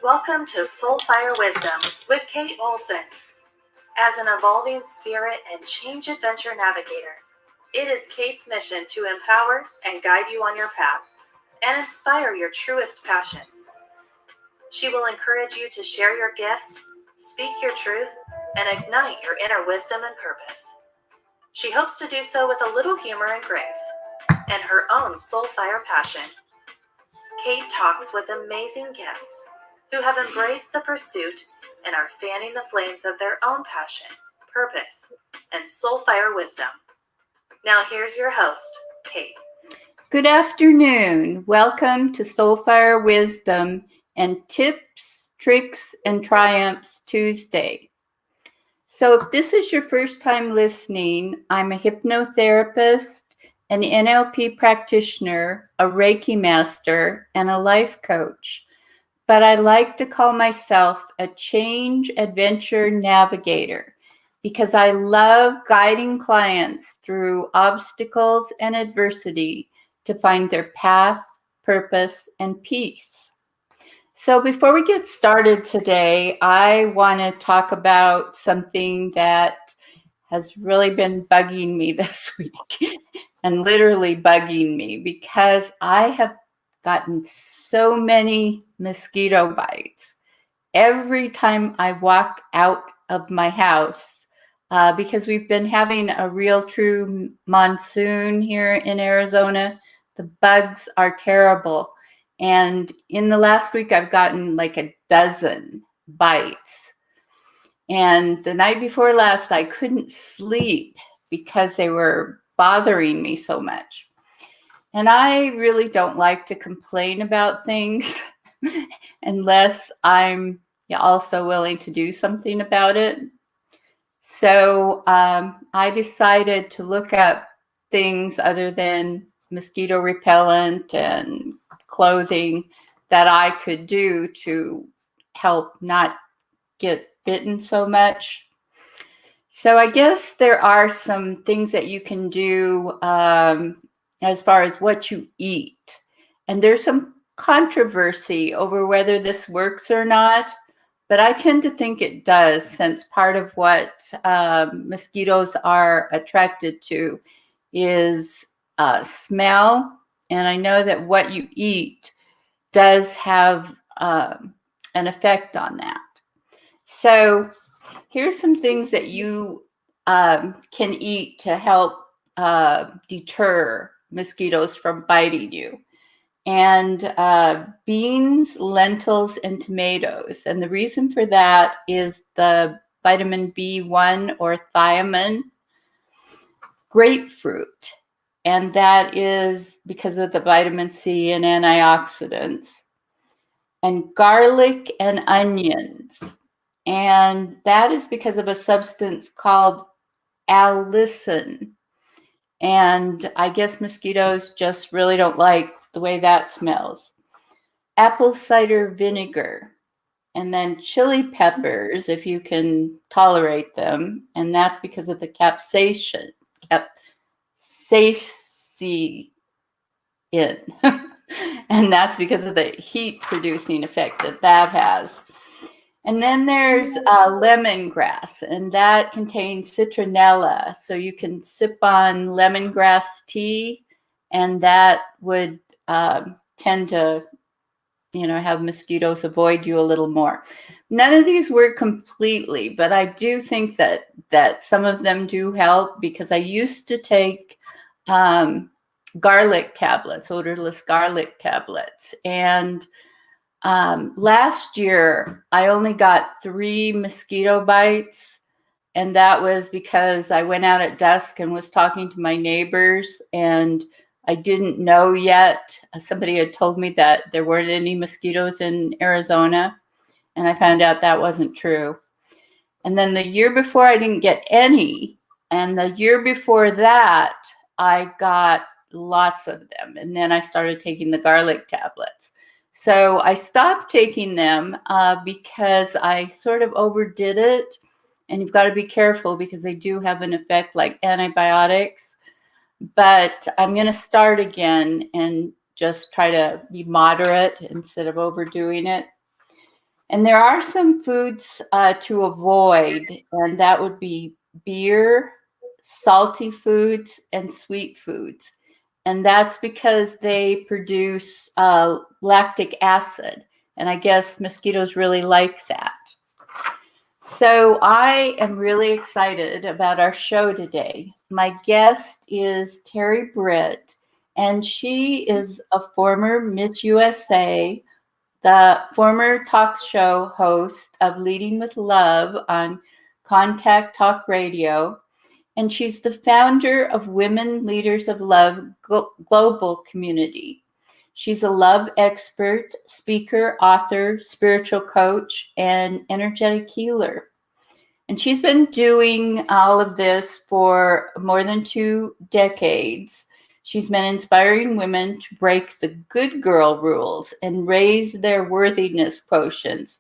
Welcome to Soulfire Wisdom with Kate Olson. As an evolving spirit and change adventure navigator, it is Kate's mission to empower and guide you on your path and inspire your truest passions. She will encourage you to share your gifts, speak your truth, and ignite your inner wisdom and purpose. She hopes to do so with a little humor and grace and her own soulfire passion. Kate talks with amazing guests who have embraced the pursuit and are fanning the flames of their own passion, purpose, and soulfire wisdom. Now here's your host, Kate. Good afternoon. Welcome to Soulfire Wisdom and Tips, Tricks, and Triumphs Tuesday. So if this is your first time listening, I'm a hypnotherapist, an NLP practitioner, a Reiki master, and a life coach. But I like to call myself a change adventure navigator because I love guiding clients through obstacles and adversity to find their path, purpose, and peace. So before we get started today, I want to talk about something that has really been bugging me this week and literally bugging me because I have gotten so many mosquito bites every time I walk out of my house because we've been having a real true monsoon here in Arizona. The bugs are terrible. And in the last week, I've gotten like a dozen bites. And the night before last, I couldn't sleep because they were bothering me so much. And I really don't like to complain about things unless I'm also willing to do something about it. So I decided to look up things other than mosquito repellent and clothing that I could do to help not get bitten so much. So I guess there are some things that you can do as far as what you eat. And there's some controversy over whether this works or not, but I tend to think it does, since part of what mosquitoes are attracted to is smell. And I know that what you eat does have an effect on that. So here's some things that you can eat to help deter mosquitoes from biting you. And beans, lentils, and tomatoes. And the reason for that is the vitamin B1 or thiamine. Grapefruit, and that is because of the vitamin C and antioxidants. And garlic and onions. And that is because of a substance called allicin. And I guess mosquitoes just really don't like the way that smells. Apple cider vinegar. And then chili peppers, if you can tolerate them. And that's because of the capsaicin. And that's because of the heat-producing effect that has. And then there's lemongrass, and that contains citronella. So you can sip on lemongrass tea, and that would tend to, have mosquitoes avoid you a little more. None of these work completely, but I do think that some of them do help, because I used to take garlic tablets, odorless garlic tablets. And last year, I only got 3 mosquito bites. And that was because I went out at dusk and was talking to my neighbors, and I didn't know yet. Somebody had told me that there weren't any mosquitoes in Arizona, and I found out that wasn't true. And then the year before, I didn't get any. And the year before that, I got lots of them. And then I started taking the garlic tablets. So I stopped taking them because I sort of overdid it. And you've got to be careful because they do have an effect like antibiotics. But I'm going to start again and just try to be moderate instead of overdoing it. And there are some foods to avoid, and that would be beer, salty foods, and sweet foods. And that's because they produce lactic acid. And I guess mosquitoes really like that. So I am really excited about our show today. My guest is Terri Britt, and she is a former Miss USA, the former talk show host of Leading with Love on Contact Talk Radio, and she's the founder of Women Leaders of Love Global Community. She's a love expert, speaker, author, spiritual coach, and energetic healer. And she's been doing all of this for more than 2 decades. She's been inspiring women to break the good girl rules and raise their worthiness quotients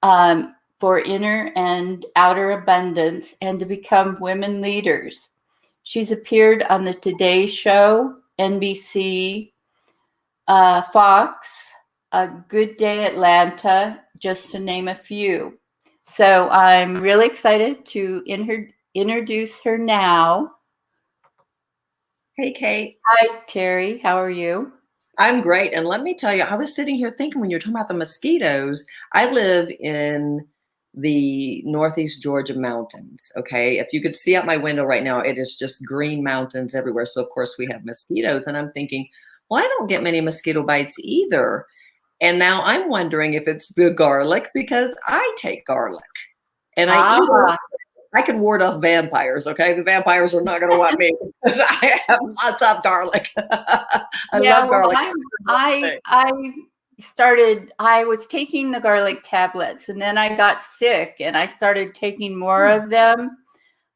for inner and outer abundance and to become women leaders. She's appeared on the Today Show, NBC, Fox, A Good Day Atlanta, just to name a few. So I'm really excited to introduce her now. Hey, Kate. Hi, Terri. How are you? I'm great. And let me tell you, I was sitting here thinking when you're talking about the mosquitoes, I live in the Northeast Georgia mountains. Okay. If you could see out my window right now, it is just green mountains everywhere. So of course we have mosquitoes, and I'm thinking, well, I don't get many mosquito bites either. And now I'm wondering if it's the garlic, because I take garlic and I eat it. I can ward off vampires, okay? The vampires are not going to want me because I have lots of garlic. I love garlic. I was taking the garlic tablets, and then I got sick, and I started taking more of them.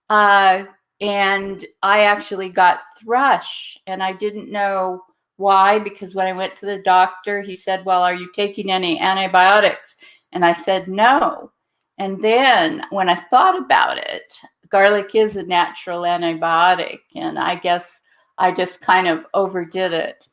And I actually got thrush, and I didn't know why, because when I went to the doctor, he said, well, are you taking any antibiotics? And I said, no. And then when I thought about it, garlic is a natural antibiotic, and I guess I just kind of overdid it.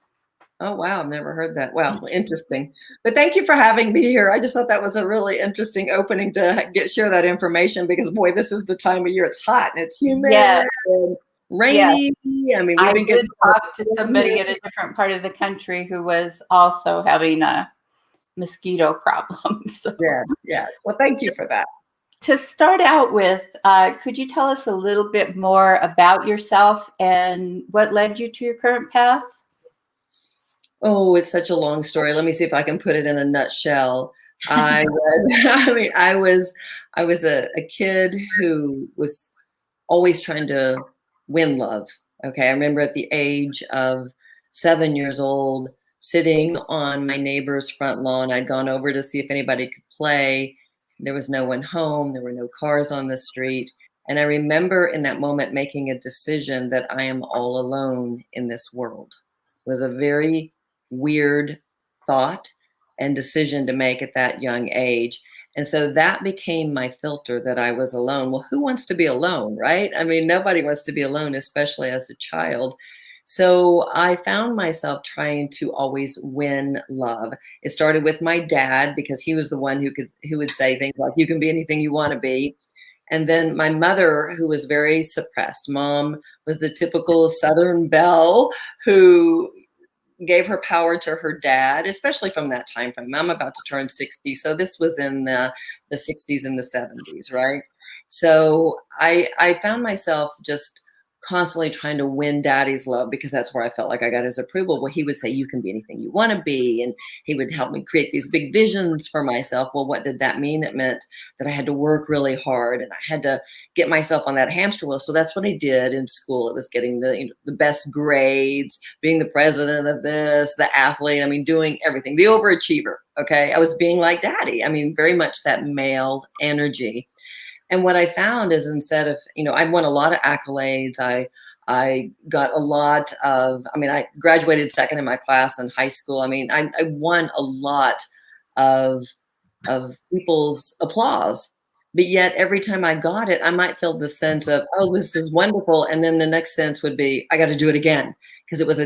Oh, wow. I've never heard that. Wow. Interesting. But thank you for having me here. I just thought that was a really interesting opening to share that information, because, boy, this is the time of year. It's hot and it's humid and rainy. Yes. I mean, I did talk to somebody in a different part of the country who was also having a mosquito problem. So. Yes. Well, thank you for that. To start out with, could you tell us a little bit more about yourself and what led you to your current path? Oh, it's such a long story. Let me see if I can put it in a nutshell. I was a kid who was always trying to win love. Okay. I remember at the age of 7 years old, sitting on my neighbor's front lawn. I'd gone over to see if anybody could play. There was no one home. There were no cars on the street. And I remember in that moment making a decision that I am all alone in this world. It was a very weird thought and decision to make at that young age. And so that became my filter, that I was alone. Well, who wants to be alone, right? I mean, nobody wants to be alone, especially as a child. So I found myself trying to always win love. It started with my dad, because he was the one who would say things like, you can be anything you want to be. And then my mother, who was very suppressed. Mom was the typical Southern belle who gave her power to her dad, especially from that time frame. I'm about to turn 60. So this was in the 60s and the 70s, right? So I found myself just constantly trying to win daddy's love, because that's where I felt like I got his approval. Well, he would say, you can be anything you want to be. And he would help me create these big visions for myself. Well, what did that mean? It meant that I had to work really hard and I had to get myself on that hamster wheel. So that's what I did in school. It was getting the best grades, being the president of this, the athlete. I mean, doing everything, the overachiever. Okay. I was being like daddy. I mean, very much that male energy. And what I found is, instead of, I won a lot of accolades. I got a lot of, I graduated second in my class in high school. I won a lot of people's applause. But yet every time I got it, I might feel the sense of, oh, this is wonderful. And then the next sense would be, I got to do it again. Because it was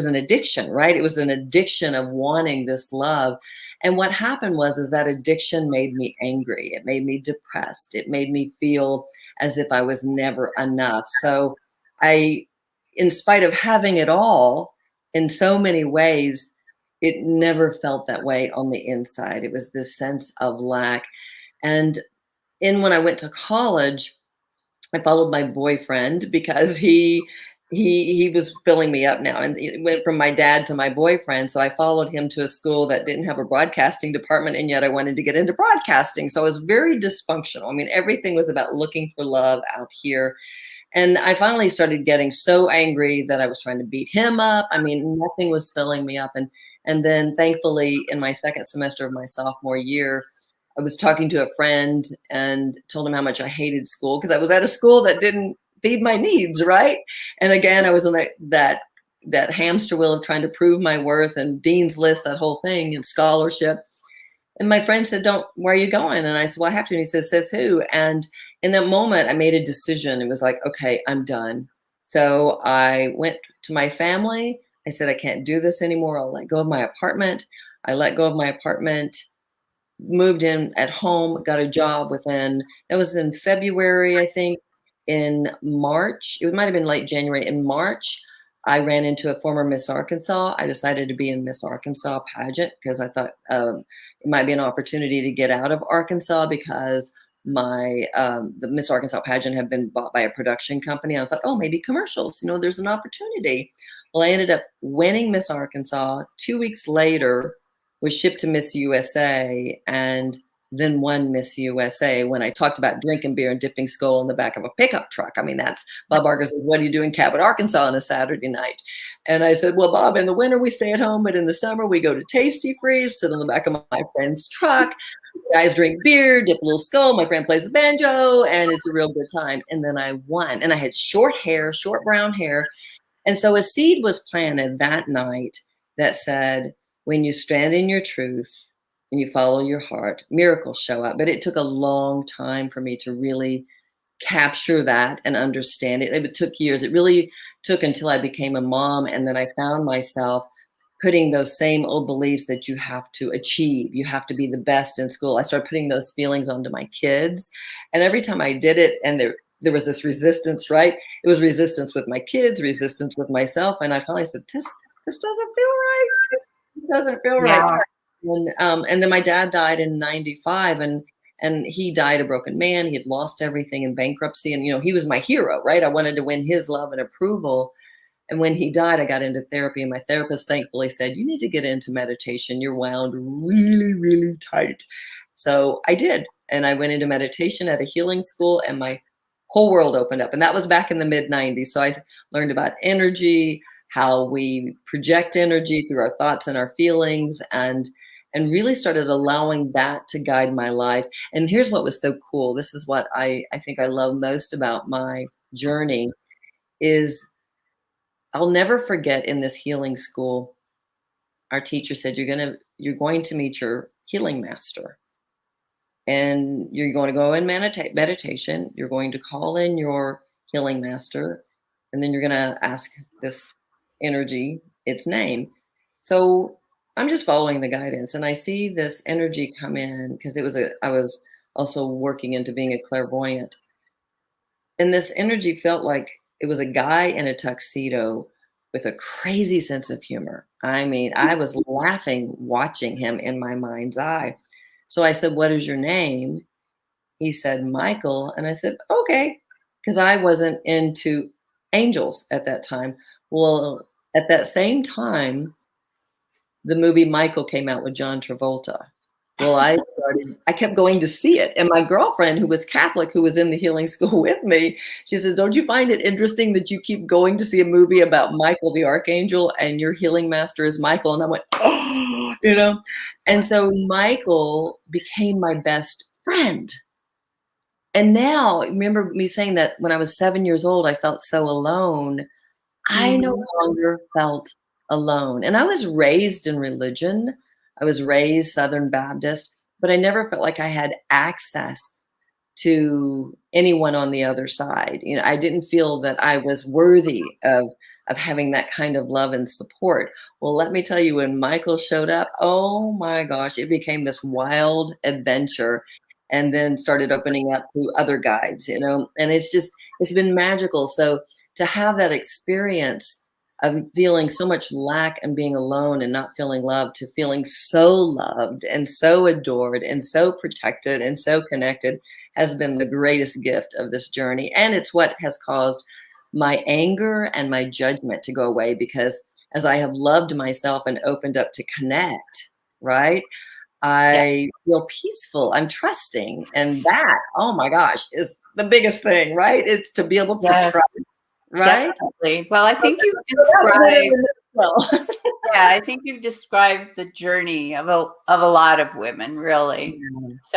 an addiction, right? It was an addiction of wanting this love. And what happened is that addiction made me angry. It made me depressed. It made me feel as if I was never enough. So I, in spite of having it all in so many ways, it never felt that way on the inside. It was this sense of lack. And when I went to college, I followed my boyfriend because he was filling me up now, and it went from my dad to my boyfriend. So I followed him to a school that didn't have a broadcasting department, and yet I wanted to get into broadcasting. So I was very dysfunctional. I mean, everything was about looking for love out here. And I finally started getting so angry that I was trying to beat him up. I mean, nothing was filling me up. And then thankfully, in my second semester of my sophomore year, I was talking to a friend and told him how much I hated school because I was at a school that didn't feed my needs, right? And again, I was on that hamster wheel of trying to prove my worth and dean's list, that whole thing, and scholarship. And my friend said, where are you going? And I said, well, I have to. And he says who? And in that moment, I made a decision. It was like, okay, I'm done. So I went to my family. I said, I can't do this anymore. I'll let go of my apartment. I let go of my apartment, moved in at home, got a job that was in February, I think. In March, it might have been late January. In March, I ran into a former Miss Arkansas. I decided to be in Miss Arkansas pageant because I thought it might be an opportunity to get out of Arkansas because the Miss Arkansas pageant had been bought by a production company. I thought, maybe commercials, there's an opportunity. Well, I ended up winning Miss Arkansas. 2 weeks later, was shipped to Miss USA and then won Miss USA when I talked about drinking beer and dipping skull in the back of a pickup truck. I mean, that's Bob Barker said, what do you do in Cabot, Arkansas on a Saturday night? And I said, well, Bob, in the winter we stay at home, but in the summer we go to Tasty Freeze, sit on the back of my friend's truck. Guys drink beer, dip a little skull. My friend plays the banjo, and it's a real good time. And then I won. And I had short brown hair. And so a seed was planted that night that said, when you stand in your truth and you follow your heart, miracles show up. But it took a long time for me to really capture that and understand it. It took years. It really took until I became a mom. And then I found myself putting those same old beliefs that you have to achieve. You have to be the best in school. I started putting those feelings onto my kids. And every time I did it, and there was this resistance, right? It was resistance with my kids, resistance with myself. And I finally said, this doesn't feel right. It doesn't feel right. And then my dad died in 95, and he died a broken man. He had lost everything in bankruptcy. And, he was my hero, right? I wanted to win his love and approval. And when he died, I got into therapy, and my therapist thankfully said, you need to get into meditation. You're wound really, really tight. So I did. And I went into meditation at a healing school, and my whole world opened up. And that was back in the mid-90s. So I learned about energy, how we project energy through our thoughts and our feelings, and really started allowing that to guide my life. And here's what was so cool. This is what I think I love most about my journey is I'll never forget in this healing school, our teacher said, you're going to meet your healing master. And you're going to go in meditation. You're going to call in your healing master. And then you're going to ask this energy its name. So I'm just following the guidance. And I see this energy come in because I was also working into being a clairvoyant. And this energy felt like it was a guy in a tuxedo with a crazy sense of humor. I mean, I was laughing watching him in my mind's eye. So I said, what is your name? He said, Michael. And I said, okay, because I wasn't into angels at that time. Well, at that same time, the movie Michael came out with John Travolta. Well, I kept going to see it. And my girlfriend, who was Catholic, who was in the healing school with me, she says, don't you find it interesting that you keep going to see a movie about Michael the Archangel and your healing master is Michael? And I went, oh, And so Michael became my best friend. And now, remember me saying that when I was 7 years old, I felt so alone. I no longer felt alone. And I was raised in religion. I was raised Southern Baptist, but I never felt like I had access to anyone on the other side. I didn't feel that I was worthy of of having that kind of love and support. Well, let me tell you, when Michael showed up, oh my gosh, it became this wild adventure, and then started opening up to other guides, and it's been magical. So to have that experience of feeling so much lack and being alone and not feeling loved, to feeling so loved and so adored and so protected and so connected, has been the greatest gift of this journey. And it's what has caused my anger and my judgment to go away, because as I have loved myself and opened up to connect, right, I feel peaceful. I'm trusting. And that, oh my gosh, is the biggest thing, right? It's to be able to trust, right? Definitely. Well, I think you've described, I think you've described the journey of a lot of women, really.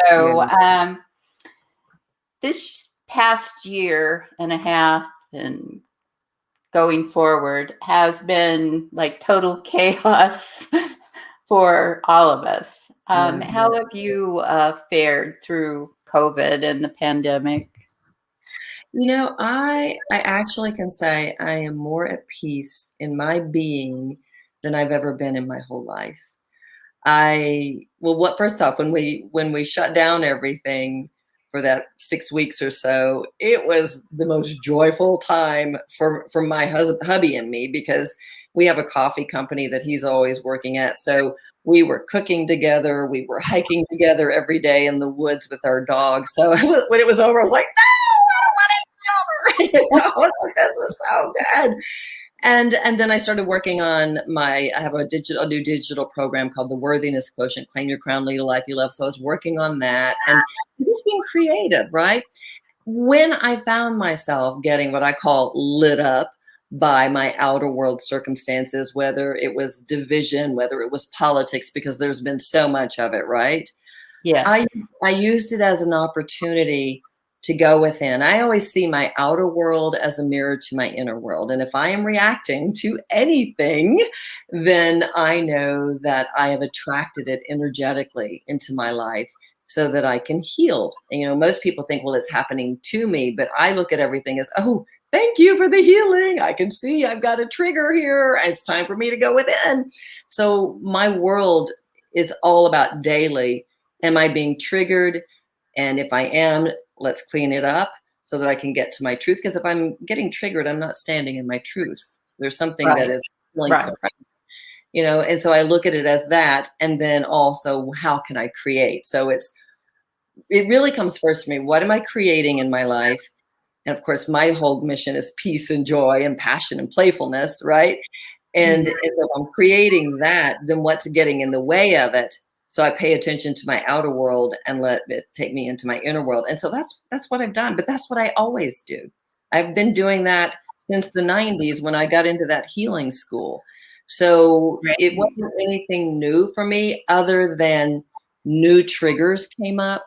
So this past year and a half and going forward has been like total chaos for all of us. How have you fared through COVID and the pandemic? I actually can say I am more at peace in my being than I've ever been in my whole life. First off, when we shut down everything for that 6 weeks or so, it was the most joyful time for my hubby and me, because we have a coffee company that he's always working at. So we were cooking together. We were hiking together every day in the woods with our dogs. So when it was over, I was like, no, I don't want it to be over. I was like, this is so good. And then I started working on I have a new digital program called the Worthiness Quotient, Claim Your Crown, Lead a Life You Love. So I was working on that and just being creative, right? When I found myself getting what I call lit up by my outer world circumstances, whether it was division, whether it was politics, because there's been so much of it, right? Yeah. I used it as an opportunity to go within. I always see my outer world as a mirror to my inner world. And if I am reacting to anything, then I know that I have attracted it energetically into my life so that I can heal. And, most people think, well, it's happening to me, but I look at everything as, oh, thank you for the healing. I can see I've got a trigger here. It's time for me to go within. So my world is all about daily. Am I being triggered? And if I am, let's clean it up so that I can get to my truth. Because if I'm getting triggered, I'm not standing in my truth. There's something that is feeling suppressed, and so I look at it as that. And then also, how can I create? So it really comes first for me. What am I creating in my life? And of course, my whole mission is peace and joy and passion and playfulness, right? And so if I'm creating that, then what's getting in the way of it? So I pay attention to my outer world and let it take me into my inner world. And so that's what I've done. But that's what I always do. I've been doing that since the 90s when I got into that healing school. So it wasn't anything new for me, other than new triggers came up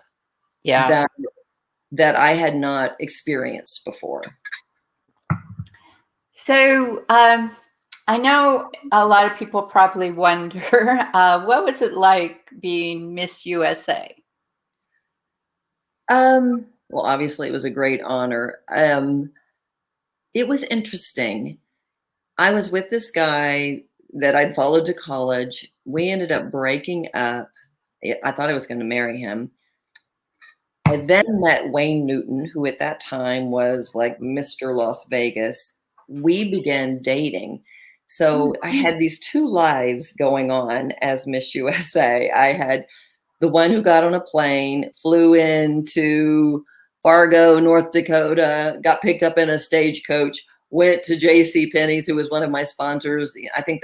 that I had not experienced before. So I know a lot of people probably wonder, what was it like being Miss USA? Well, obviously it was a great honor. It was interesting. I was with this guy that I'd followed to college. We ended up breaking up. I thought I was going to marry him. I then met Wayne Newton, who at that time was like Mr. Las Vegas. We began dating. So I had these two lives going on as Miss USA. I had the one who got on a plane, flew into Fargo, North Dakota, got picked up in a stagecoach, went to J.C. Penney's, who was one of my sponsors. I think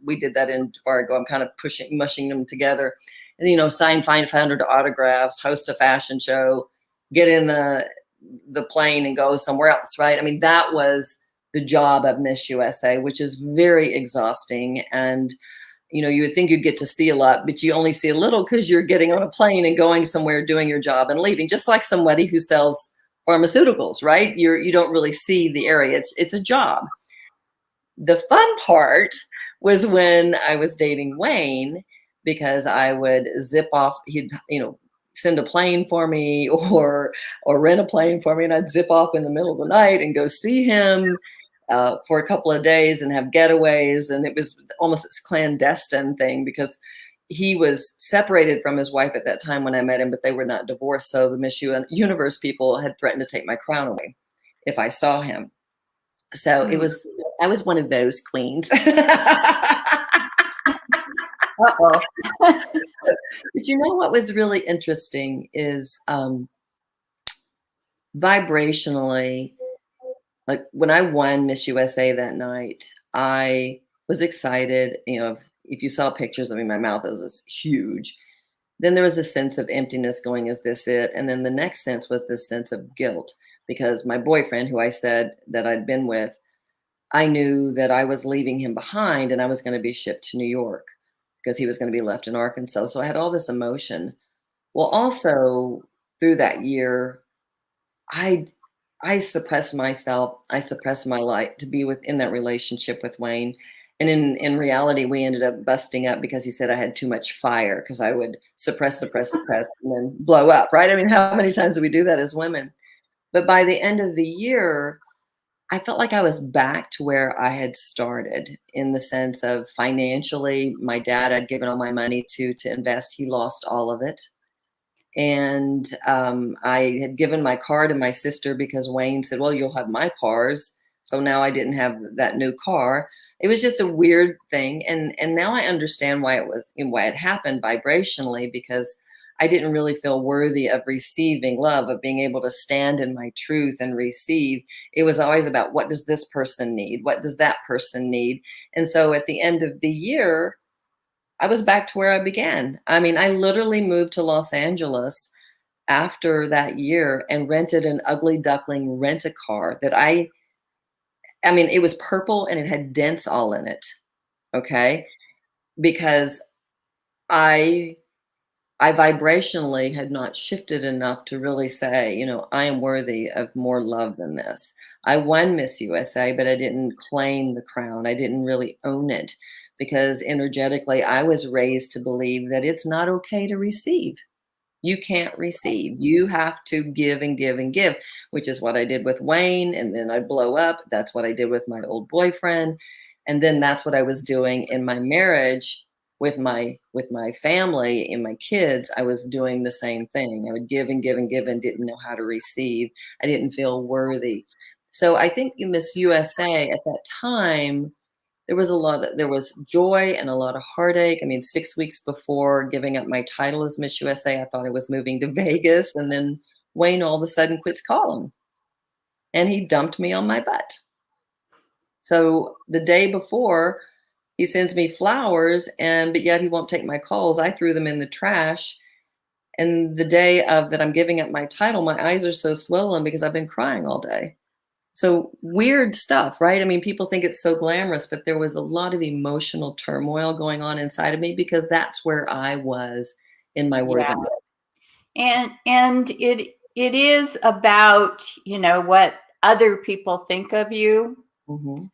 we did that in Fargo. I'm kind of mushing them together. And, sign 500 autographs, host a fashion show, get in the plane and go somewhere else, right? I mean, that was the job of Miss USA, which is very exhausting. And, you would think you'd get to see a lot, but you only see a little because you're getting on a plane and going somewhere, doing your job and leaving, just like somebody who sells pharmaceuticals, right? You don't really see the area. It's a job. The fun part was when I was dating Wayne, because I would zip off, he'd, send a plane for me or rent a plane for me, and I'd zip off in the middle of the night and go see him. for a couple of days and have getaways. And it was almost this clandestine thing because he was separated from his wife at that time when I met him, but they were not divorced. So the Miss Universe people had threatened to take my crown away if I saw him. So I was one of those queens. Uh-oh. But you know what was really interesting is vibrationally, like when I won Miss USA that night, I was excited. You know, if you saw pictures of me, my mouth was huge. Then there was a sense of emptiness going, is this it? And then the next sense was this sense of guilt because my boyfriend, who I said that I'd been with, I knew that I was leaving him behind and I was going to be shipped to New York because he was going to be left in Arkansas. So I had all this emotion. Well, also through that year, I suppressed myself. I suppressed my light to be within that relationship with Wayne. And in reality, we ended up busting up because he said I had too much fire because I would suppress, and then blow up, right? I mean, how many times do we do that as women? But by the end of the year, I felt like I was back to where I had started in the sense of financially, my dad had given all my money to invest. He lost all of it. And I had given my car to my sister because Wayne said, well, you'll have my cars. So now I didn't have that new car. It was just a weird thing. And now I understand why it happened vibrationally, because I didn't really feel worthy of receiving love, of being able to stand in my truth and receive. It was always about, what does this person need? What does that person need? And so at the end of the year, I was back to where I began. I mean, I literally moved to Los Angeles after that year and rented an ugly duckling rent-a-car that I mean, it was purple and it had dents all in it. Okay. Because I vibrationally had not shifted enough to really say, you know, I am worthy of more love than this. I won Miss USA, but I didn't claim the crown. I didn't really own it because energetically I was raised to believe that it's not okay to receive. You can't receive. You have to give and give and give, which is what I did with Wayne. And then I'd blow up. That's what I did with my old boyfriend. And then that's what I was doing in my marriage with my family and my kids. I was doing the same thing. I would give and give and give and didn't know how to receive. I didn't feel worthy. So I think Miss USA at that time, there was joy and a lot of heartache. I mean, 6 weeks before giving up my title as Miss USA, I thought I was moving to Vegas. And then Wayne all of a sudden quits calling and he dumped me on my butt. So the day before, he sends me flowers, but yet he won't take my calls. I threw them in the trash. And the day of that I'm giving up my title, my eyes are so swollen because I've been crying all day. So weird stuff, right? I mean, people think it's so glamorous, but there was a lot of emotional turmoil going on inside of me because that's where I was in my worthiness. And it is about, you know, what other people think of you. Mm-hmm.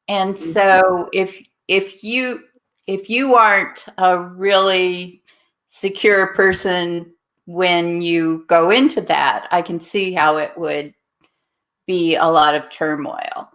And so if you aren't a really secure person when you go into that, I can see how it would be a lot of turmoil.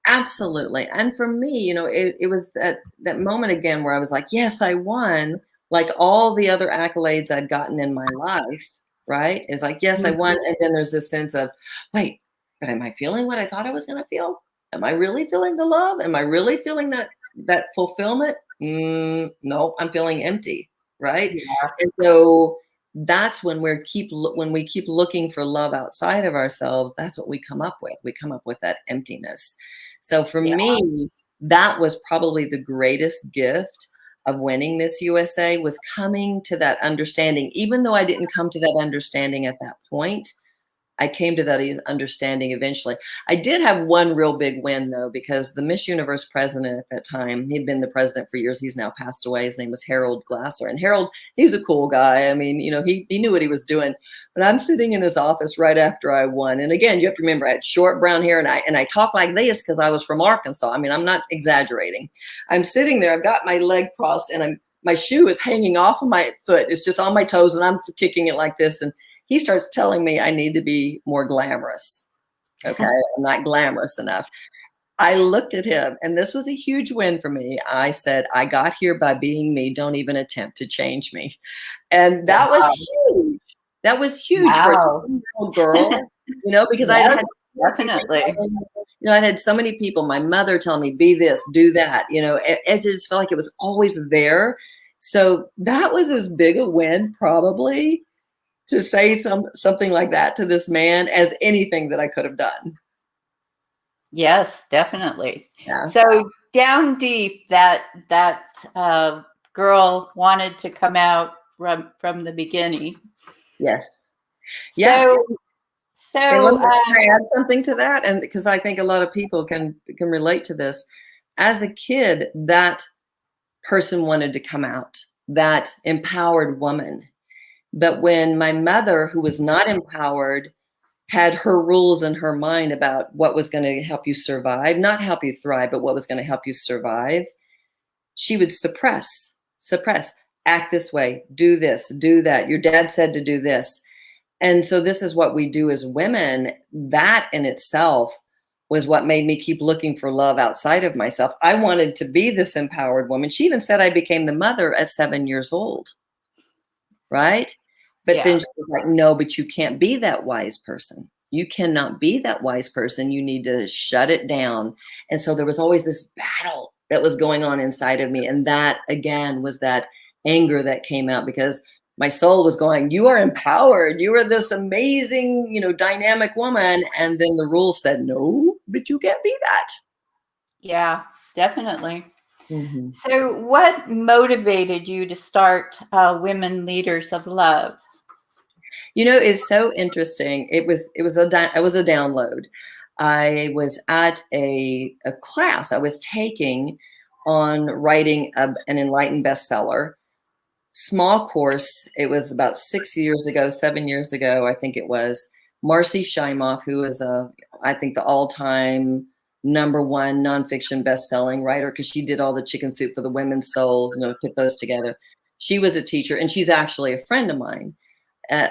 Absolutely. And for me, you know, it was that moment again where I was like, yes, I won, like all the other accolades I'd gotten in my life, right? It's like, yes, I won. And then there's this sense of, wait, but am I feeling what I thought I was going to feel? Am I really feeling the love? Am I really feeling that fulfillment? No, I'm feeling empty, right? Yeah. And so that's when we keep looking for love outside of ourselves. That's what we come up with. We come up with that emptiness. So for me, that was probably the greatest gift of winning Miss USA, was coming to that understanding. Even though I didn't come to that understanding at that point, I came to that understanding eventually. I did have one real big win, though, because the Miss Universe president at that time, he'd been the president for years. He's now passed away. His name was Harold Glasser. And Harold, he's a cool guy. I mean, you know, he knew what he was doing. But I'm sitting in his office right after I won. And again, you have to remember, I had short brown hair and I talk like this because I was from Arkansas. I mean, I'm not exaggerating. I'm sitting there. I've got my leg crossed and my shoe is hanging off of my foot. It's just on my toes and I'm kicking it like this. And he starts telling me I need to be more glamorous. Okay. I'm not glamorous enough. I looked at him, and this was a huge win for me. I said, I got here by being me. Don't even attempt to change me. And that was huge. That was huge for a Wow. 10-year-old girl, because I Yes, had definitely. I had so many people, my mother telling me, be this, do that, it just felt like it was always there. So that was as big a win probably to say something like that to this man as anything that I could have done. Yes, definitely. Yeah. So down deep, that girl wanted to come out from the beginning. Yes. Yeah. So And let me add something to that, and because I think a lot of people can relate to this. As a kid, that person wanted to come out, that empowered woman. But when my mother, who was not empowered, had her rules in her mind about what was going to help you survive, not help you thrive, but what was going to help you survive, she would suppress, act this way, do this, do that. Your dad said to do this. And so this is what we do as women. That in itself was what made me keep looking for love outside of myself. I wanted to be this empowered woman. She even said I became the mother at 7 years old. Right? But then she was like, no, but you can't be that wise person. You cannot be that wise person. You need to shut it down. And so there was always this battle that was going on inside of me. And that, again, was that anger that came out because my soul was going, you are empowered. You are this amazing, dynamic woman. And then the rules said, no, but you can't be that. Yeah, definitely. Mm-hmm. So what motivated you to start Women Leaders of Love? It's so interesting. It was a download. I was at a class I was taking on writing an enlightened bestseller. Small course. It was about 7 years ago, I think it was. Marcy Shimoff, who is I think the all-time #1 nonfiction best-selling writer, because she did all the Chicken Soup for the Women's Souls, put those together. She was a teacher, and she's actually a friend of mine.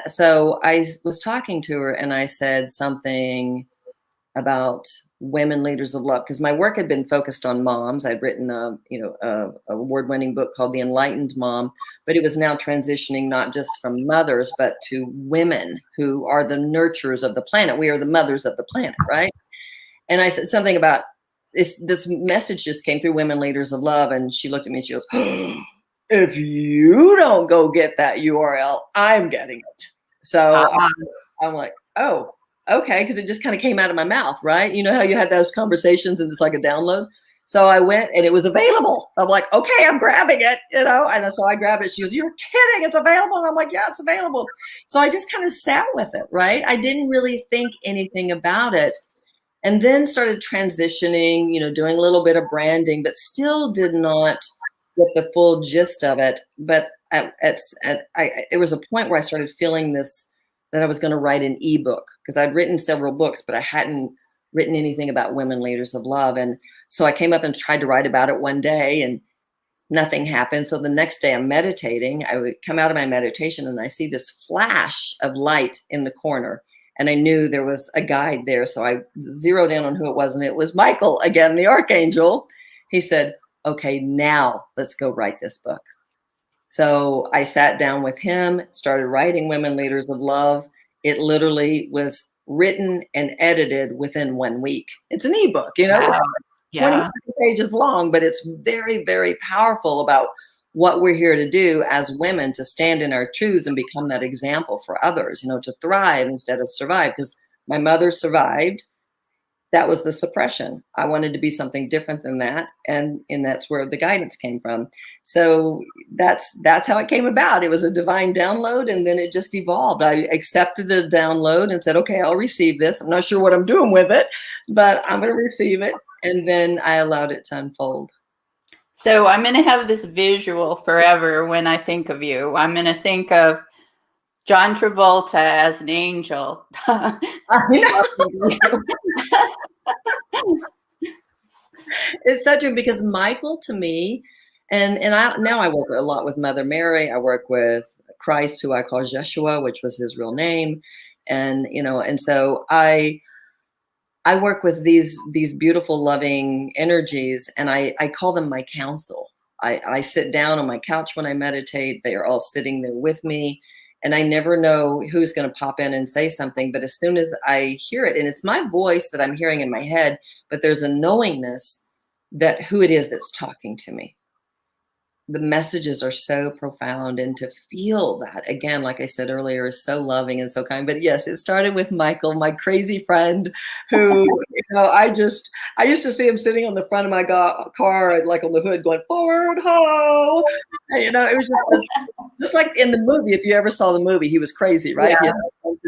So I was talking to her, and I said something about women leaders of love, because my work had been focused on moms. I'd written a award-winning book called The Enlightened Mom, but it was now transitioning not just from mothers, but to women who are the nurturers of the planet. We are the mothers of the planet, right? And I said something about this message just came through, Women Leaders of Love, and she looked at me and she goes, if you don't go get that URL, I'm getting it. So I'm like, oh, okay, because it just kind of came out of my mouth, right? You know how you had those conversations and it's like a download? So I went and it was available. I'm like, okay, I'm grabbing it, And so I grabbed it. She goes, you're kidding, it's available. And I'm like, yeah, it's available. So I just kind of sat with it, right? I didn't really think anything about it. And then started transitioning, doing a little bit of branding, but still did not get the full gist of it. But there was a point where I started feeling this, that I was going to write an ebook, because I'd written several books, but I hadn't written anything about Women Leaders of Love. And so I came up and tried to write about it one day and nothing happened. So the next day I'm meditating. I would come out of my meditation and I see this flash of light in the corner. And I knew there was a guide there. So I zeroed in on who it was. And it was Michael, again, the archangel. He said, okay, now let's go write this book. So I sat down with him, started writing Women Leaders of Love. It literally was written and edited within 1 week. It's an ebook, Wow. It's 20 pages long, but it's very, very powerful about what we're here to do as women, to stand in our truths and become that example for others, to thrive instead of survive. Because my mother survived. That was the suppression. I wanted to be something different than that. And that's where the guidance came from. So that's how it came about. It was a divine download, and then it just evolved. I accepted the download and said, okay, I'll receive this. I'm not sure what I'm doing with it, but I'm going to receive it. And then I allowed it to unfold. So I'm going to have this visual forever when I think of you. I'm going to think of John Travolta as an angel. It's so true, because Michael, to me, and I work a lot with Mother Mary. I work with Christ, who I call Jeshua, which was his real name. And, and so I work with these beautiful, loving energies, and I call them my counsel. I sit down on my couch when I meditate. They are all sitting there with me, and I never know who's going to pop in and say something. But as soon as I hear it, and it's my voice that I'm hearing in my head, but there's a knowingness that who it is that's talking to me. The messages are so profound, and to feel that again, like I said earlier, is so loving and so kind. But yes, it started with Michael, my crazy friend, who I used to see him sitting on the front of my car, like on the hood, going forward ho. And, it was just like in the movie. If you ever saw the movie, he was crazy, right?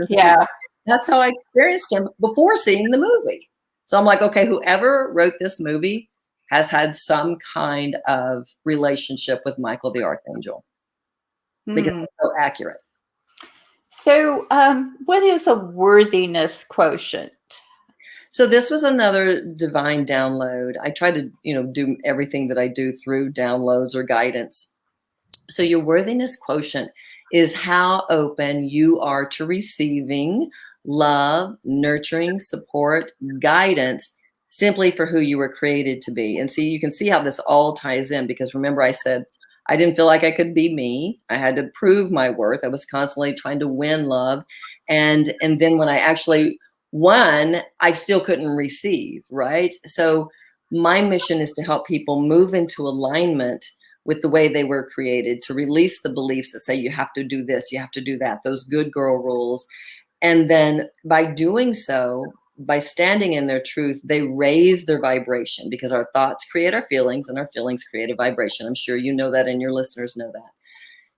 Yeah. That's how I experienced him before seeing the movie. So I'm like, okay, whoever wrote this movie has had some kind of relationship with Michael the Archangel, because it's so accurate. So what is a worthiness quotient? So this was another divine download. I try to, do everything that I do through downloads or guidance. So your worthiness quotient is how open you are to receiving love, nurturing, support, guidance, simply for who you were created to be. And see, you can see how this all ties in, because remember I said I didn't feel like I could be me. I had to prove my worth. I was constantly trying to win love. And then when I actually won, I still couldn't receive, right? So my mission is to help people move into alignment with the way they were created, to release the beliefs that say you have to do this, you have to do that, those good girl rules. And then by doing so, by standing in their truth, they raise their vibration, because our thoughts create our feelings and our feelings create a vibration. I'm sure you know that, and your listeners know that.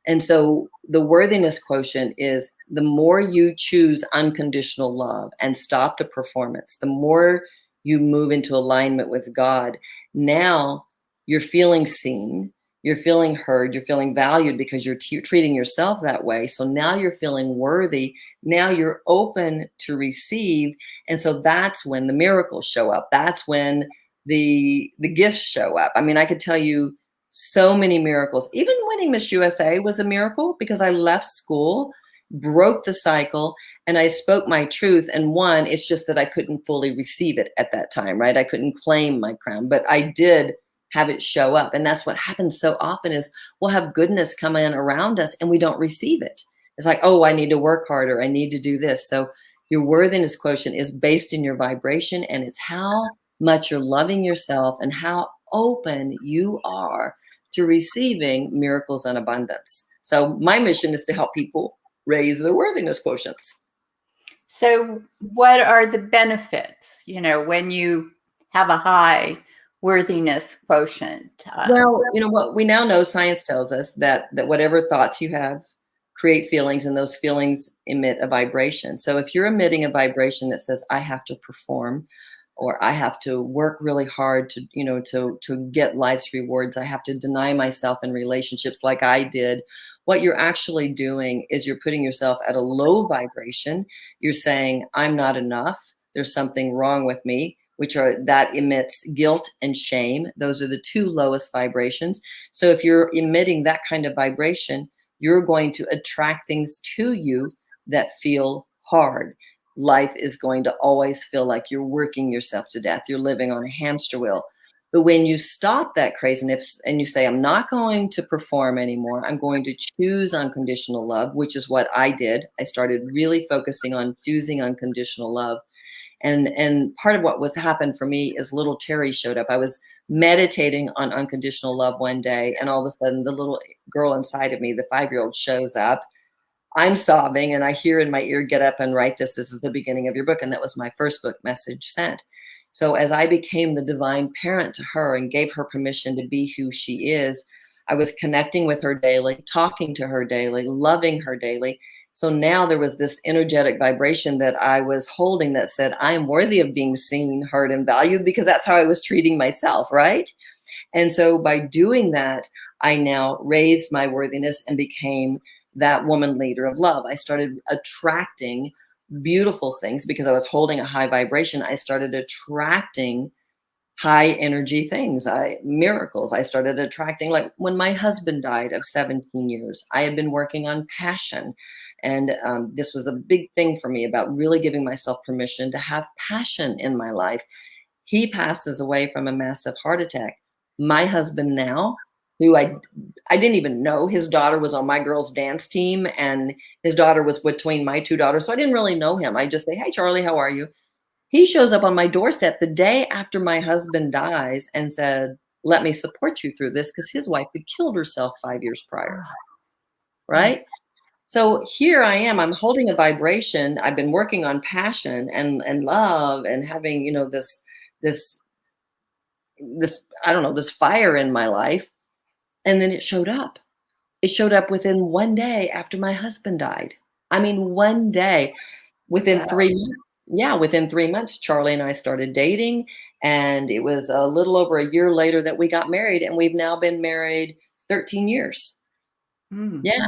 And so the worthiness quotient is the more you choose unconditional love and stop the performance, the more you move into alignment with God. Now you're feeling seen, you're feeling heard, you're feeling valued, because you're treating yourself that way. So now you're feeling worthy. Now you're open to receive. And so that's when the miracles show up. That's when the gifts show up. I mean, I could tell you so many miracles. Even winning Miss USA was a miracle, because I left school, broke the cycle, and I spoke my truth and won. It's just that I couldn't fully receive it at that time, right? I couldn't claim my crown, but I did have it show up. And that's what happens so often, is we'll have goodness come in around us and we don't receive it. It's like, oh, I need to work harder, I need to do this. So your worthiness quotient is based in your vibration, and it's how much you're loving yourself and how open you are to receiving miracles and abundance. So my mission is to help people raise their worthiness quotients. So what are the benefits, when you have a high worthiness quotient? Well, what we now know, science tells us that whatever thoughts you have create feelings, and those feelings emit a vibration. So if you're emitting a vibration that says, I have to perform, or I have to work really hard to get life's rewards, I have to deny myself in relationships like I did, what you're actually doing is you're putting yourself at a low vibration. You're saying, I'm not enough, there's something wrong with me, that emits guilt and shame. Those are the two lowest vibrations. So if you're emitting that kind of vibration, you're going to attract things to you that feel hard. Life is going to always feel like you're working yourself to death. You're living on a hamster wheel. But when you stop that craziness and you say, I'm not going to perform anymore, I'm going to choose unconditional love, which is what I did. I started really focusing on choosing unconditional love. And part of what was happened for me is little Terri showed up. I was meditating on unconditional love one day, and all of a sudden the little girl inside of me, the 5-year-old, shows up. I'm sobbing, and I hear in my ear, get up and write this. This is the beginning of your book. And that was my first book, Message Sent. So as I became the divine parent to her and gave her permission to be who she is, I was connecting with her daily, talking to her daily, loving her daily. So now there was this energetic vibration that I was holding that said, I am worthy of being seen, heard, and valued, because that's how I was treating myself, right? And so by doing that, I now raised my worthiness and became that woman leader of love. I started attracting beautiful things because I was holding a high vibration. I started attracting high energy things, miracles. I started attracting, like when my husband died of 17 years, I had been working on passion. And this was a big thing for me about really giving myself permission to have passion in my life. He passes away from a massive heart attack. My husband now, who I didn't even know, his daughter was on my girls' dance team, and his daughter was between my two daughters. So I didn't really know him. I just say, "Hey, Charlie, how are you?" He shows up on my doorstep the day after my husband dies and said, "Let me support you through this," because his wife had killed herself 5 years prior, right? So here I am, I'm holding a vibration. I've been working on passion and love and having, this, I don't know, this fire in my life. And then it showed up. It showed up within one day after my husband died. I mean, one day. Within Wow. 3 months, yeah, within 3 months, Charlie and I started dating, and it was a little over a year later that we got married, and we've now been married 13 years. Mm. Yeah.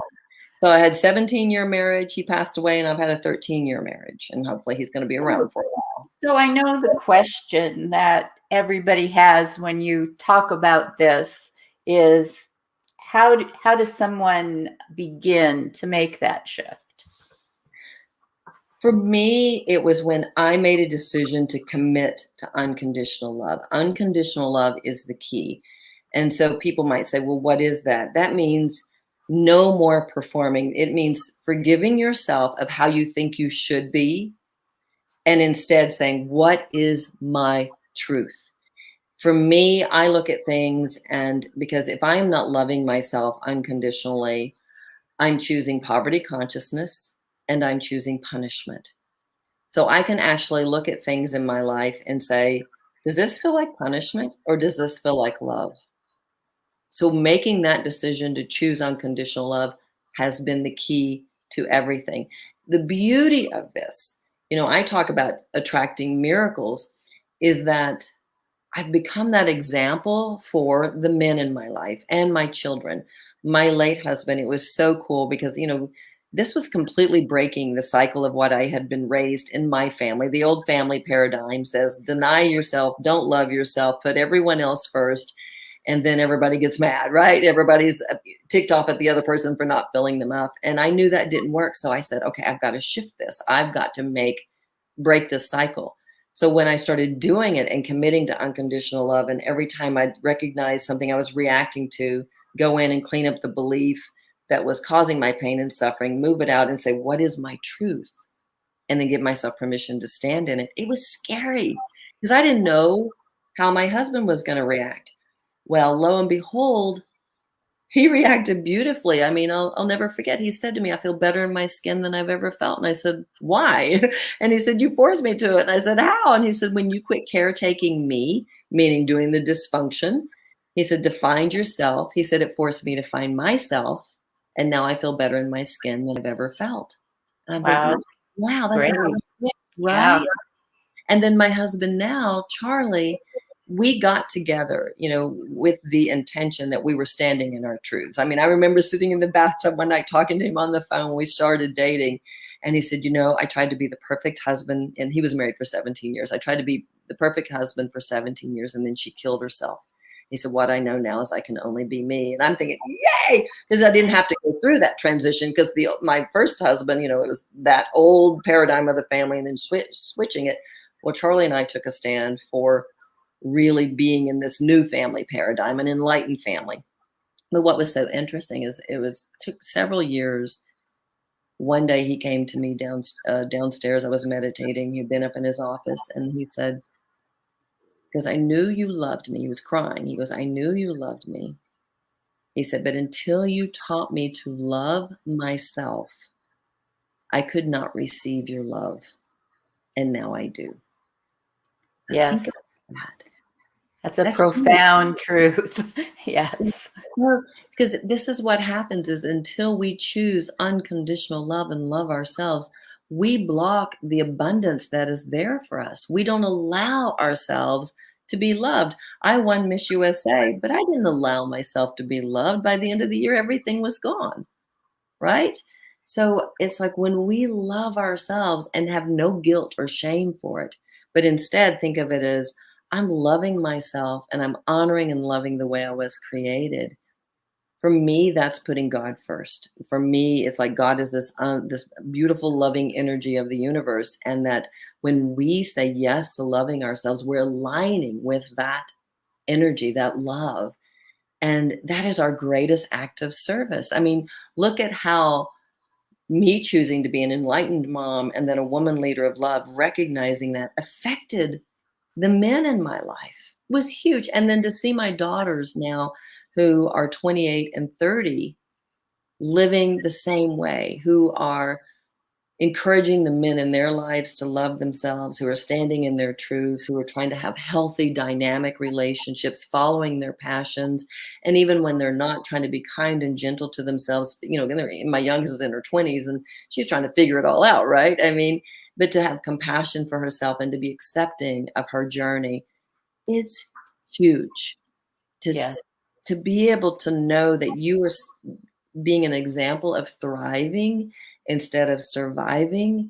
So I had 17-year marriage. He passed away, and I've had a 13-year marriage, and hopefully he's going to be around for a while. So I know the question that everybody has when you talk about this is how does someone begin to make that shift? For me, it was when I made a decision to commit to unconditional love. Unconditional love is the key. And so people might say, well, what is that? That means no more performing. It means forgiving yourself of how you think you should be, and instead saying, what is my truth? For me, I look at things, and because if I am not loving myself unconditionally, I'm choosing poverty consciousness and I'm choosing punishment. So I can actually look at things in my life and say, does this feel like punishment or does this feel like love? So making that decision to choose unconditional love has been the key to everything. The beauty of this, I talk about attracting miracles, is that I've become that example for the men in my life and my children. My late husband, it was so cool because, this was completely breaking the cycle of what I had been raised in my family. The old family paradigm says, deny yourself, don't love yourself, put everyone else first, and then everybody gets mad, right? Everybody's ticked off at the other person for not filling them up. And I knew that didn't work. So I said, okay, I've got to shift this. I've got to break this cycle. So when I started doing it and committing to unconditional love, and every time I recognized something I was reacting to, go in and clean up the belief that was causing my pain and suffering, move it out and say, what is my truth? And then give myself permission to stand in it. It was scary because I didn't know how my husband was going to react. Well, lo and behold, he reacted beautifully. I mean, I'll never forget. He said to me, I feel better in my skin than I've ever felt. And I said, why? And he said, you forced me to it. And I said, how? And he said, when you quit caretaking me, meaning doing the dysfunction, he said, to find yourself. He said, it forced me to find myself. And now I feel better in my skin than I've ever felt. And I'm Wow. thinking, wow, that's Great. right. Yeah. And then my husband now, Charlie, we got together, with the intention that we were standing in our truths. I mean, I remember sitting in the bathtub one night talking to him on the phone when we started dating. And he said, I tried to be the perfect husband. And he was married for 17 years. I tried to be the perfect husband for 17 years. And then she killed herself. He said, what I know now is I can only be me. And I'm thinking, yay, because I didn't have to go through that transition because my first husband, it was that old paradigm of the family and then switching it. Well, Charlie and I took a stand for really being in this new family paradigm, an enlightened family. But what was so interesting is took several years. One day he came to me downstairs. I was meditating. He'd been up in his office and he said, because I knew you loved me. He was crying. He goes, I knew you loved me. He said, but until you taught me to love myself, I could not receive your love. And now I do. Yes. Think about that. That's profound truth. Yes. Because this is what happens is until we choose unconditional love and love ourselves, we block the abundance that is there for us. We don't allow ourselves to be loved. I won Miss USA, but I didn't allow myself to be loved. By the end of the year, everything was gone, right? So it's like when we love ourselves and have no guilt or shame for it, but instead think of it as, I'm loving myself and I'm honoring and loving the way I was created. For me, that's putting God first. For me, it's like God is this beautiful, loving energy of the universe, and that when we say yes to loving ourselves, we're aligning with that energy, that love, and that is our greatest act of service. I mean, look at how me choosing to be an enlightened mom and then a woman leader of love, recognizing that affected the men in my life was huge. And then to see my daughters now who are 28 and 30 living the same way, who are encouraging the men in their lives to love themselves, who are standing in their truths, who are trying to have healthy, dynamic relationships, following their passions. And even when they're not, trying to be kind and gentle to themselves. My youngest is in her 20s and she's trying to figure it all out, right? I mean, but to have compassion for herself and to be accepting of her journey, it's huge. Yeah. To be able to know that you are being an example of thriving instead of surviving,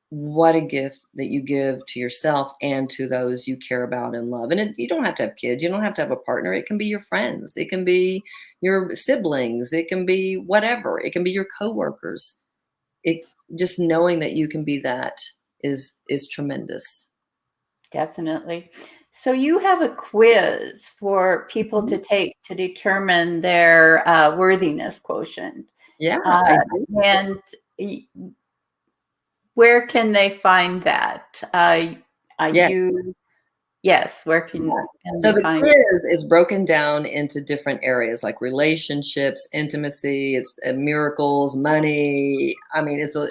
what a gift that you give to yourself and to those you care about and love. And you don't have to have kids. You don't have to have a partner. It can be your friends. It can be your siblings. It can be whatever. It can be your coworkers. It just knowing that you can be that is tremendous. Definitely. So you have a quiz for people to take to determine their worthiness quotient. Yeah, I do. And where can they find that? Yes. Yes, where can So they the find quiz is broken down into different areas like relationships, intimacy, it's miracles, money. I mean, it's a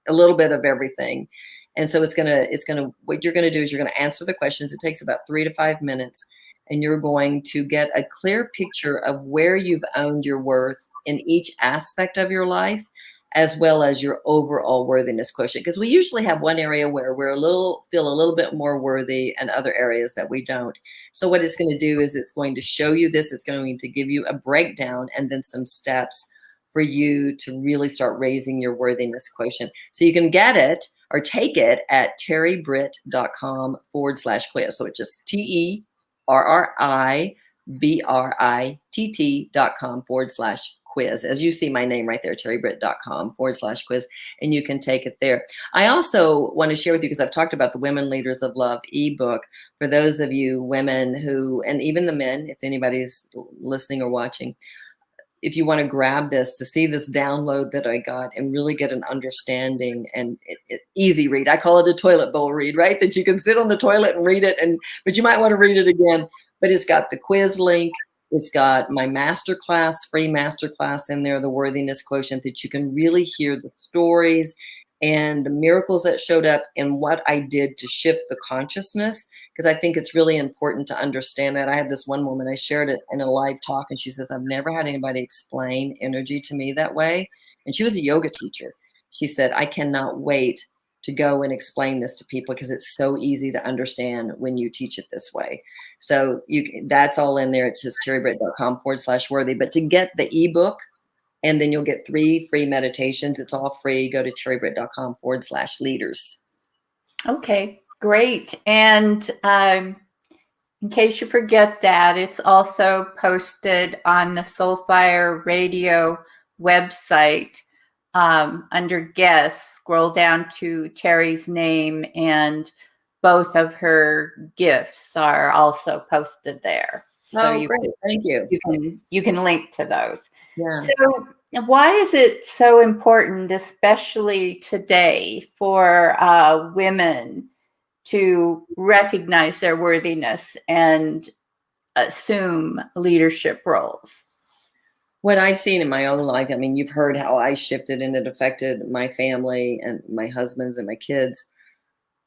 little bit of everything. And so what you're gonna do is you're gonna answer the questions. It takes about 3 to 5 minutes, and you're going to get a clear picture of where you've owned your worth in each aspect of your life, as well as your overall worthiness quotient. Because we usually have one area where feel a little bit more worthy and other areas that we don't. So what it's going to do is it's going to show you this. It's going to give you a breakdown and then some steps for you to really start raising your worthiness quotient. So you can get it or take it at terribritt.com/quiz. So it's just terribritt.com/quiz. As you see my name right there, terribritt.com/quiz, and you can take it there. I also want to share with you, because I've talked about the Women Leaders of Love ebook, for those of you women who, and even the men, if anybody's listening or watching, if you want to grab this to see this download that I got and really get an understanding, and easy read. I call it a toilet bowl read, right? That you can sit on the toilet and read it, but you might want to read it again. But it's got the quiz link. It's got my masterclass, free masterclass in there, the Worthiness Quotient, that you can really hear the stories and the miracles that showed up and what I did to shift the consciousness. Because I think it's really important to understand that. I had this one woman, I shared it in a live talk, and she says, I've never had anybody explain energy to me that way. And she was a yoga teacher. She said, I cannot wait to go and explain this to people because it's so easy to understand when you teach it this way. So that's all in there. It's just terribritt.com/worthy. But to get the ebook, and then you'll get 3 free meditations. It's all free. Go to terribritt.com/leaders. Okay, great. And in case you forget that, it's also posted on the Soulfire Radio website under guests. Scroll down to Terri's name, and both of her gifts are also posted there. So Thank you. You can link to those. Yeah. So why is it so important, especially today, for women to recognize their worthiness and assume leadership roles? What I've seen in my own life, I mean, you've heard how I shifted and it affected my family and my husbands and my kids.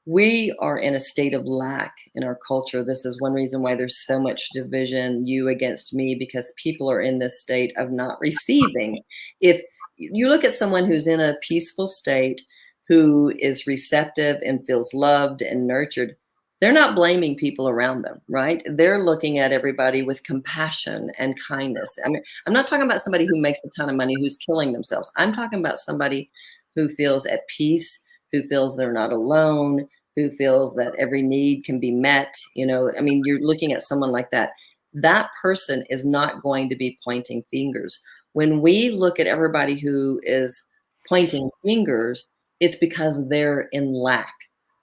We are in a state of lack in our culture. This is one reason why there's so much division, you against me, because people are in this state of not receiving. If you look at someone who's in a peaceful state, who is receptive and feels loved and nurtured, they're not blaming people around them, right? They're looking at everybody with compassion and kindness. I mean, I'm not talking about somebody who makes a ton of money, who's killing themselves. I'm talking about somebody who feels at peace, who feels they're not alone, who feels that every need can be met. I mean, you're looking at someone like that. That person is not going to be pointing fingers. When we look at everybody who is pointing fingers, it's because they're in lack.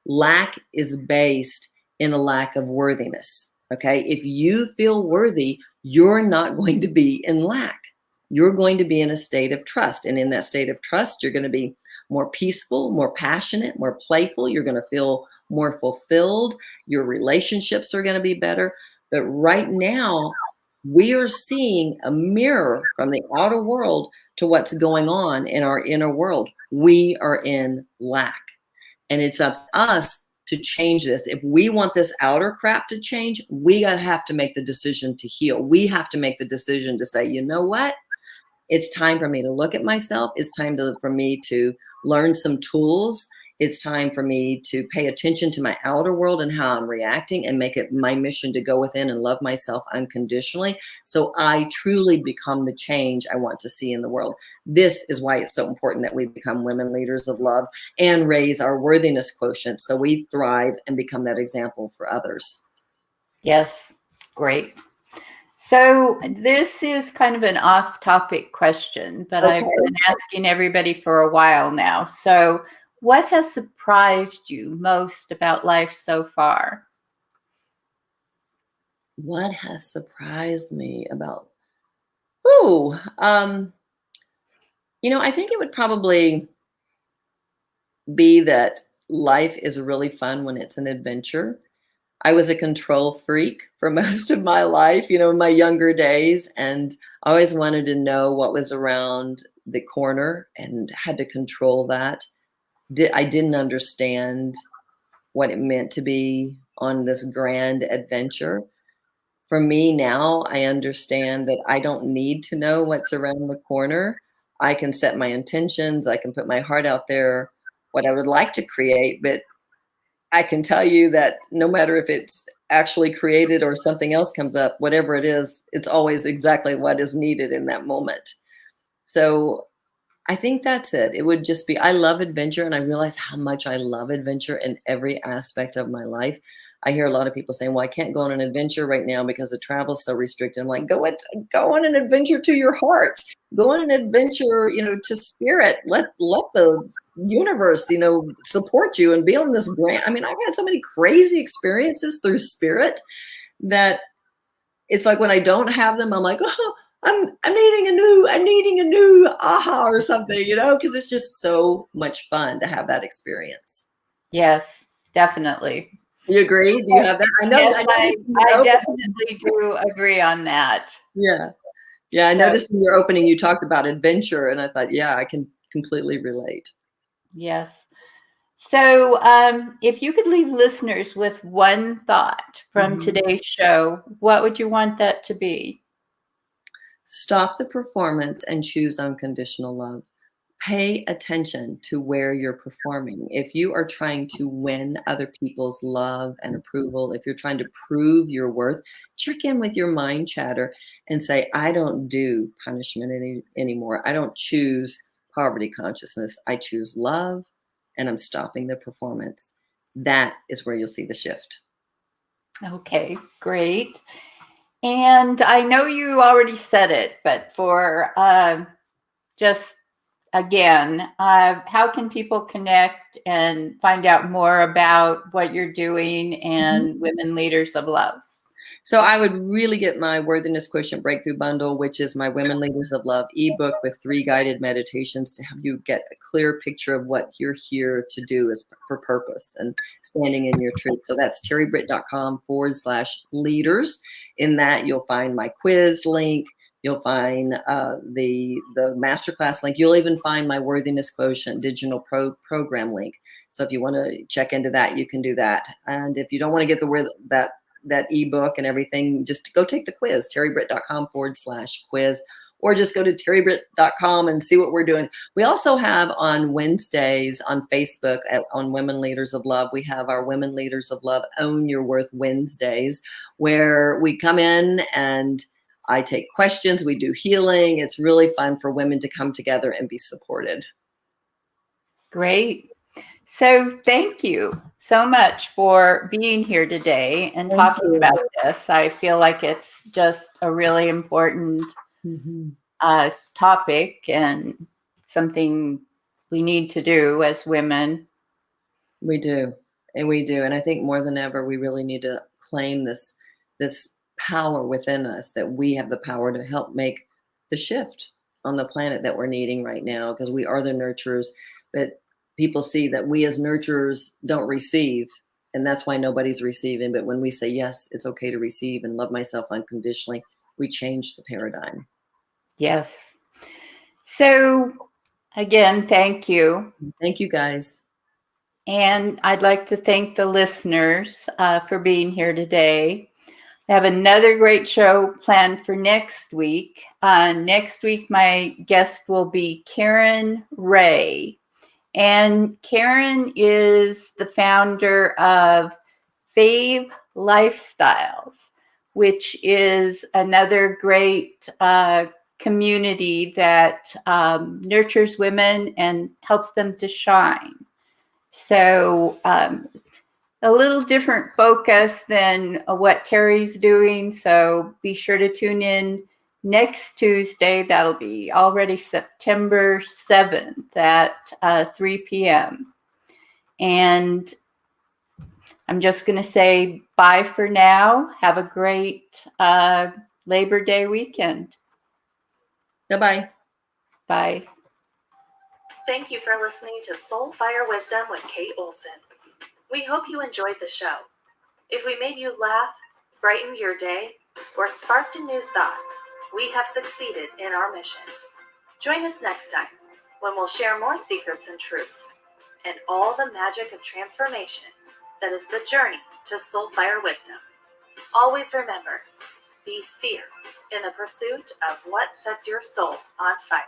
Lack is based in a lack of worthiness. Okay. If you feel worthy, you're not going to be in lack. You're going to be in a state of trust. And in that state of trust, you're going to be more peaceful, more passionate, more playful. You're going to feel more fulfilled. Your relationships are going to be better. But right now, we are seeing a mirror from the outer world to what's going on in our inner world. We are in lack. And it's up to us to change this. If we want this outer crap to change, we gotta have to make the decision to heal. We have to make the decision to say, you know what? It's time for me to look at myself. It's time for me to learn some tools. It's time for me to pay attention to my outer world and how I'm reacting, and make it my mission to go within and love myself unconditionally, so I truly become the change I want to see in the world. This is why it's so important that we become women leaders of love and raise our worthiness quotient so we thrive and become that example for others. Yes, great. So this is kind of an off-topic question, but Okay. I've been asking everybody for a while now. So what has surprised you most about life so far? What has surprised me about? I think it would probably be that life is really fun when it's an adventure. I was a control freak for most of my life, in my younger days, and I always wanted to know what was around the corner and had to control that. I didn't understand what it meant to be on this grand adventure. For me now, I understand that I don't need to know what's around the corner. I can set my intentions. I can put my heart out there, what I would like to create, but I can tell you that no matter if it's actually created or something else comes up, whatever it is, it's always exactly what is needed in that moment. So I think that's it. It would just be, I love adventure, and I realize how much I love adventure in every aspect of my life. I hear a lot of people saying, well, I can't go on an adventure right now because the travel is so restricted. I'm like, go on an adventure to your heart. Go on an adventure, to spirit. Let the universe, support you and be on this grand. I mean, I've had so many crazy experiences through spirit that it's like when I don't have them, I'm like, oh, I'm needing a new aha or something, because it's just so much fun to have that experience. Yes, definitely. You agree? Do you have that? I know. Yes, I definitely do agree on that. Yeah. Yeah. I noticed in your opening, you talked about adventure, and I thought, yeah, I can completely relate. Yes. So if you could leave listeners with one thought from today's show, what would you want that to be? Stop the performance and choose unconditional love. Pay attention to where you're performing. If you are trying to win other people's love and approval, if you're trying to prove your worth, check in with your mind chatter and say, I don't do punishment anymore. I don't choose poverty consciousness. I choose love, and I'm stopping the performance. That is where you'll see the shift. Okay, great. And I know you already said it, but for just again, how can people connect and find out more about what you're doing and Women Leaders of Love? So I would really get my Worthiness Quotient Breakthrough Bundle, which is my Women Leaders of Love ebook with 3 guided meditations to help you get a clear picture of what you're here to do is for purpose and standing in your truth. So that's terribritt.com/leaders. In that, you'll find my quiz link. You'll find the masterclass link. You'll even find my Worthiness Quotient digital program link. So if you want to check into that, you can do that. And if you don't want to get that ebook and everything, just go take the quiz, terribritt.com/quiz, or just go to terribritt.com and see what we're doing. We also have on Wednesdays on Facebook on Women Leaders of Love, we have our Women Leaders of Love Own Your Worth Wednesdays, where we come in and I take questions, we do healing. It's really fun for women to come together and be supported. Great. So thank you so much for being here today and Thank talking you. about this. I feel like it's just a really important topic and something we need to do as women. We do. And we do. And I think more than ever, we really need to claim this power within us, that we have the power to help make the shift on the planet that we're needing right now, because we are the nurturers. But people see that we as nurturers don't receive, and that's why nobody's receiving. But when we say, yes, it's okay to receive and love myself unconditionally, we change the paradigm. Yes. So again, thank you. Thank you, guys. And I'd like to thank the listeners for being here today. I have another great show planned for next week. Next week, my guest will be Karen Ray. And Karen is the founder of Fave Lifestyles, which is another great community that nurtures women and helps them to shine. So a little different focus than what Terri's doing. So be sure to tune in next Tuesday. That'll be already September 7th at 3 p.m. And I'm just going to say bye for now. Have a great Labor Day weekend. Bye-bye. Bye. Thank you for listening to Soul Fire Wisdom with Kate Olson. We hope you enjoyed the show. If we made you laugh, brightened your day, or sparked a new thought, we have succeeded in our mission. Join us next time when we'll share more secrets and truths and all the magic of transformation that is the journey to Soul Fire Wisdom. Always remember, be fierce in the pursuit of what sets your soul on fire.